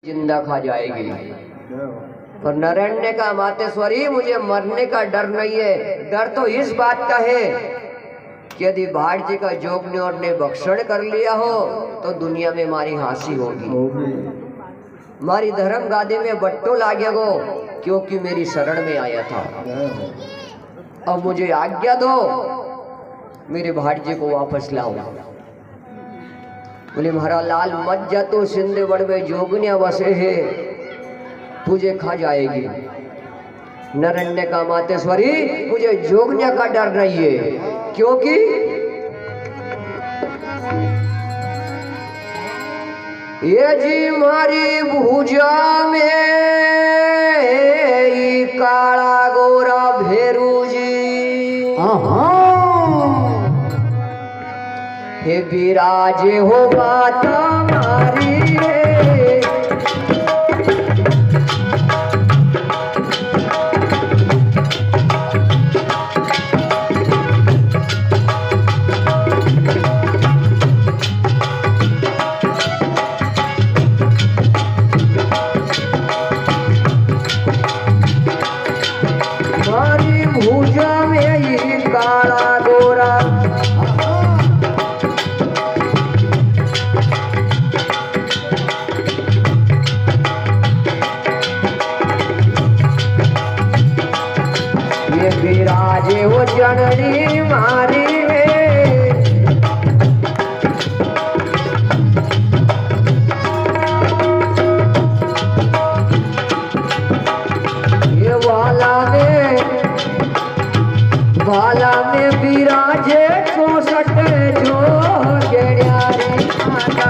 जिंदा खा जाएगी। पर नारायण ने कहा मातेश्वरी मुझे मरने का डर नहीं है, डर तो इस बात का है कि यदि भाट जी का जोगने और ने भक्षण कर लिया हो तो दुनिया में मारी हासी होगी, मारी धर्म गादी में बट्टो लागे गो, क्योंकि मेरी शरण में आया था। अब मुझे आज्ञा दो मेरे भाट जी को वापस लाओ। बोले महाराज लाल मत जा, तो सिंधेवड़ में जोगनिया बसे है, तुझे खा जाएगी। नरन ने कहा मातेश्वरी मुझे जोगनिया का डर नहीं है, क्योंकि ये जी मारी भुजा में काला गोरा भेरू जी हे विराजे हो बात मारी रे, मारी भुजा में ये काला गोरा विराजे हो जननी मारी है। ये वाला में विराजे 64 जो गेड़ियारी माता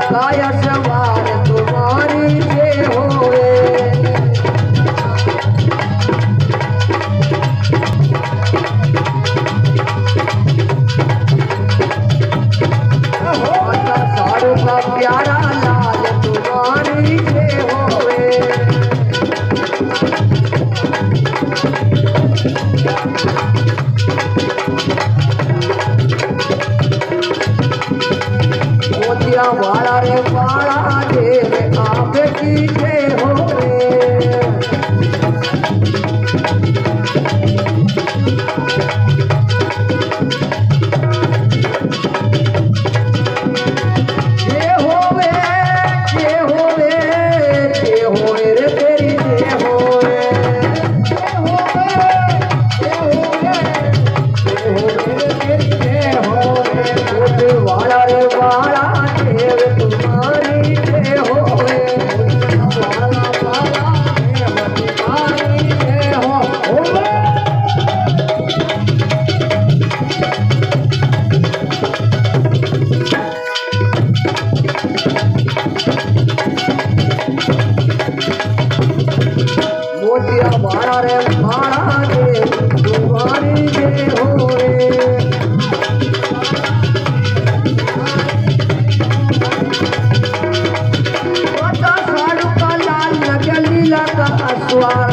काया सवार तुम्हारी जय होए, साड़ू का प्यारा लाल तुम्हारी जय होए। मोतिया वाला रे वाला देव आप की जय होए। जय होवे जय होवे जय होवे रे तेरी जय होवे, जय होवे जय होवे जय होवे रे तेरी जय होवे। मोती वाला रे वाला देव तुम्हारी जय होवे, वाला वाला देव तुम्हारी जय होवे। मोतिया वाला रे वाला देव तुम्हारी जय होवे। साड़ू का लाल लगे सवार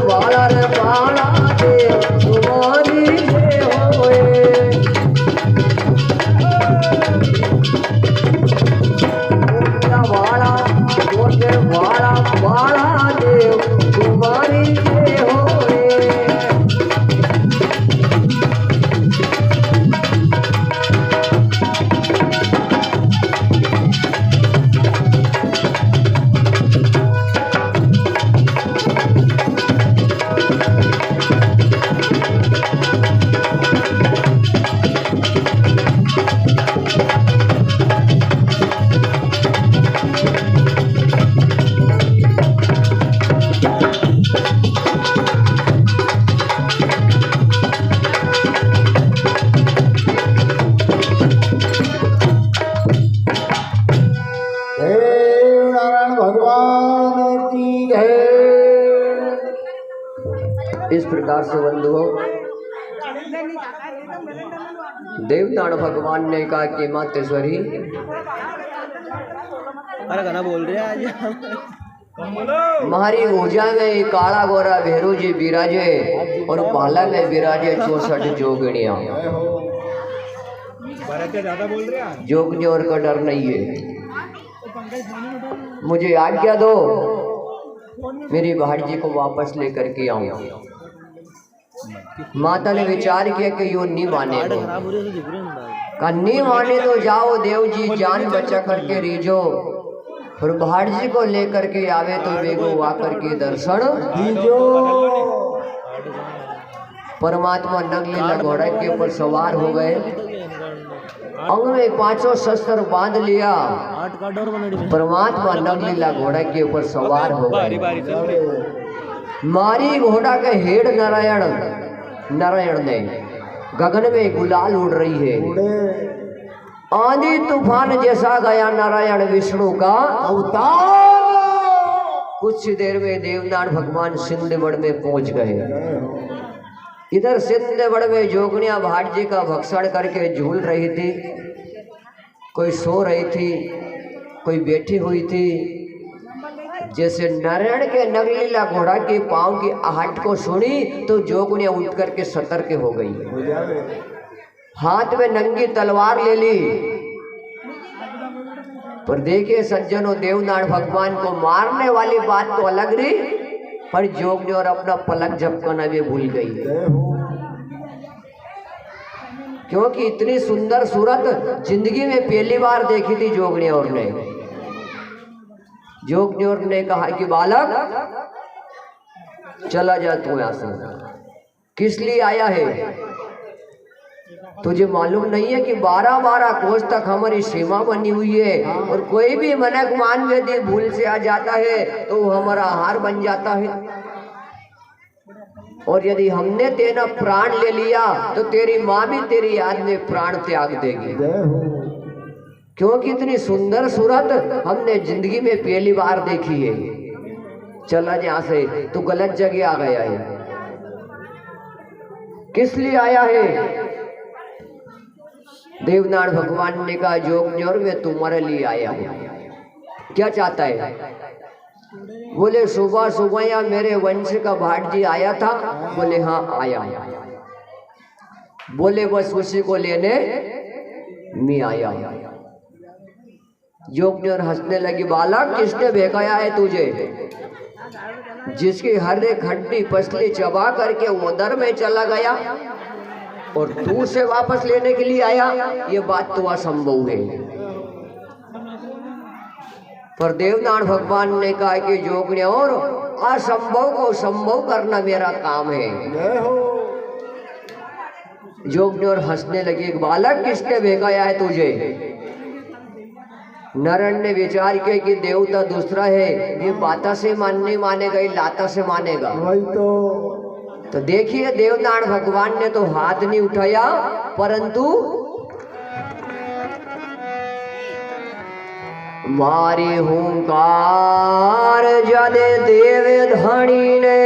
वाला रे बाला दे तुम्हारी जय होए वाला गोटे वाला बाला देव तुम्हारी जय होए इस प्रकार से बंधुओं देवताण भगवान ने कहा कि मातेश्वरी अरे गाना बोल रहे आज हमारी ऊर्जा में काला गोरा भेरू जी विराजे और बाला में विराजे 64 जोगिनियां। ज्यादा बोल रहे हैं जोगिनियों का डर नहीं है। मुझे आज्ञा दो मेरी भाटी को वापस लेकर के आऊं। माता ने विचार किया कि यो नहीं माने नहीं माने तो जाओ देव जी जान बचा करके रीजो और भाटी को लेकर के आवे तो बेगो आकर के दर्शन दीजो। परमात्मा नगलीला घोड़ा के ऊपर सवार हो गए, अंग में 5 शस्त्र बांध लिया। परमात्मा नगलीला घोड़ा के ऊपर सवार हो गए। मारी घोड़ा के हेड नारायण ने गगन में गुलाल उड़ रही है। आंधी तूफान जैसा गया नारायण विष्णु का अवतार। कुछ देर में देवनाथ भगवान सिंधवड़ में पहुंच गए। इधर सिंधवड़ में जोगनिया भाटी का भक्षण करके झूल रही थी, कोई सो रही थी, कोई बैठी हुई थी। जैसे नारायण के नगलीला घोड़ा के पांव की आहट को सुनी तो जोगनिया उठ करके सतर्क हो गई। हाथ में नंगी तलवार ले ली। पर देखिए सज्जनों, देवनाथ भगवान को मारने वाली बात तो अलग रही, पर जोगनी और अपना पलक झपकाना भी भूल गई। क्योंकि इतनी सुंदर सूरत जिंदगी में पहली बार देखी थी जोगनी और ने। जोगनी और ने कहा कि बालक चला जा तू यहाँ से। किस लिए आया है? तुझे मालूम नहीं है कि 12-12 कोस तक हमारी सीमा बनी हुई है और कोई भी मनक मान यदि भूल से आ जाता है तो वो हमारा आहार बन जाता है। और यदि हमने तेरा प्राण ले लिया तो तेरी माँ भी तेरी याद में प्राण त्याग देगी। क्योंकि इतनी सुंदर सूरत हमने जिंदगी में पहली बार देखी है। चला यहाँ से, तू गलत जगह आ गया है। किस लिए आया है? देवनाथ भगवान ने कहा जोगनी और मैं तुम्हारे लिए आया हूँ। क्या चाहता है? बोले सुबह सुबह या मेरे वंश का भाटी आया था। बोले हाँ आया। बोले बस उसी को लेने मैं आया। जोगनी और हंसने लगी। बालक किसने भेजाया है तुझे? जिसकी हर एक हड्डी पसली चबा करके उधर में चला गया और तू से वापस लेने के लिए आया, ये बात तो असंभव है। पर देवनाथ भगवान ने कहा कि जोगनी और असंभव को संभव करना मेरा काम है। जोगनी और हंसने लगी। बालक किसने भेजाया है तुझे? नारायण ने विचार किया कि देवता दूसरा है, ये बाता से नहीं मानेगा, ये लाता से मानेगा। वही तो देखिए देवनाथ भगवान ने तो हाथ नहीं उठाया, परंतु मारी हुंकार जदे देव धनी ने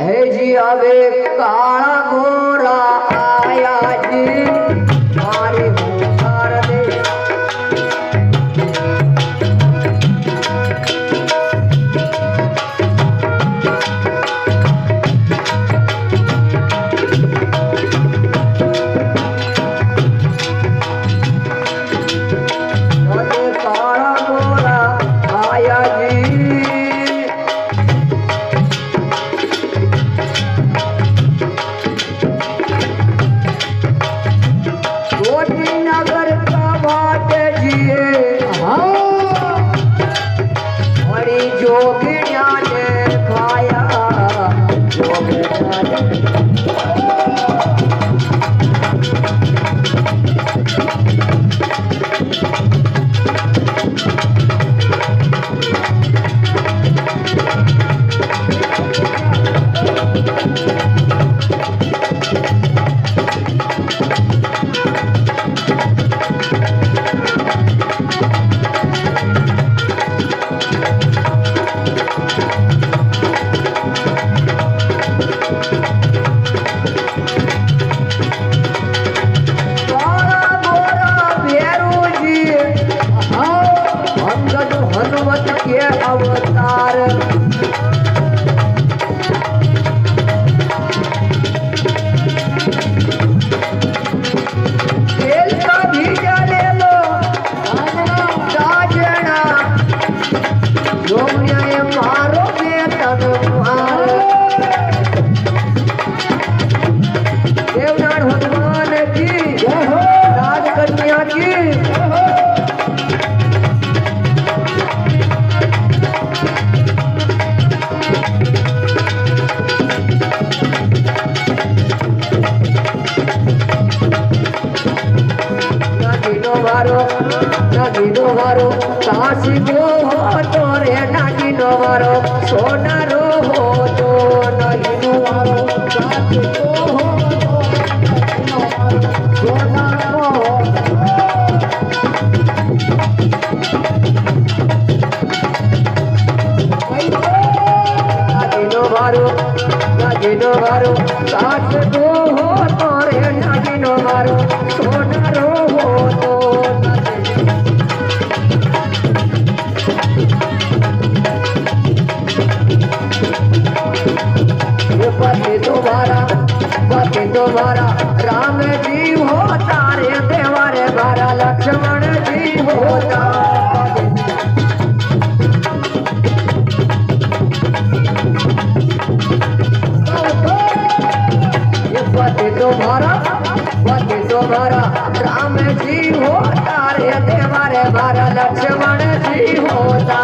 है जी अबे काला गोरा आया जी मारे उतार दे काला गोरा आया जी नगर का बात जिए बड़ी जोगिया ने खाया जोगिया ने हनुमत के अवतार खेल का भी ले लो राजना जोनिया मारो बेतन मार देवनाथ हनुमान की जय हो राजकन्या की नागिनो मारो काशी को हो तो रे नागिनो मारो सोनारो हो तो नागिनो मारो काशी को हो तो सोनारो हो नागिनो मारो काशी को हो तो रे नागिनो मारो सोनारो हो तो पति तुम्हारा राम जी होता रे देवारे भारा लक्ष्मण जी होता पति तुम्हारा राम जी होता रे देवारे भारा लक्ष्मण जी होता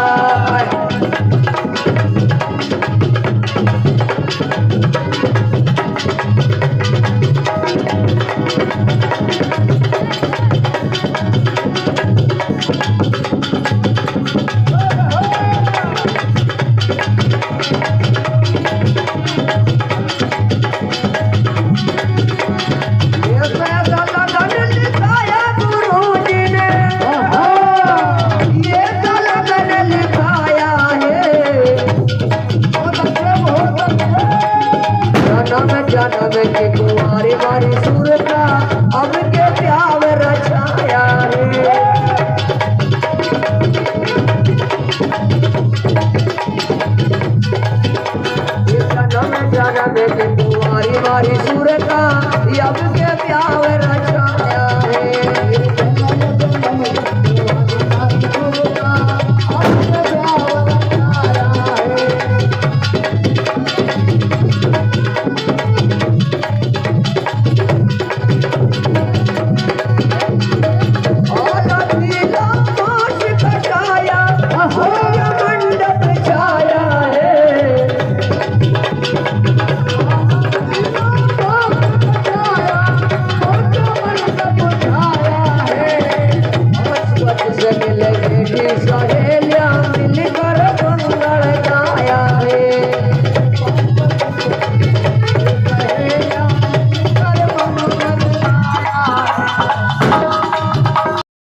जन्म के कुंवारी मारी सूरता अब के प्याव रचाया रे जन्म के कुंवारी मारी सूरता अब के प्याव रचाया है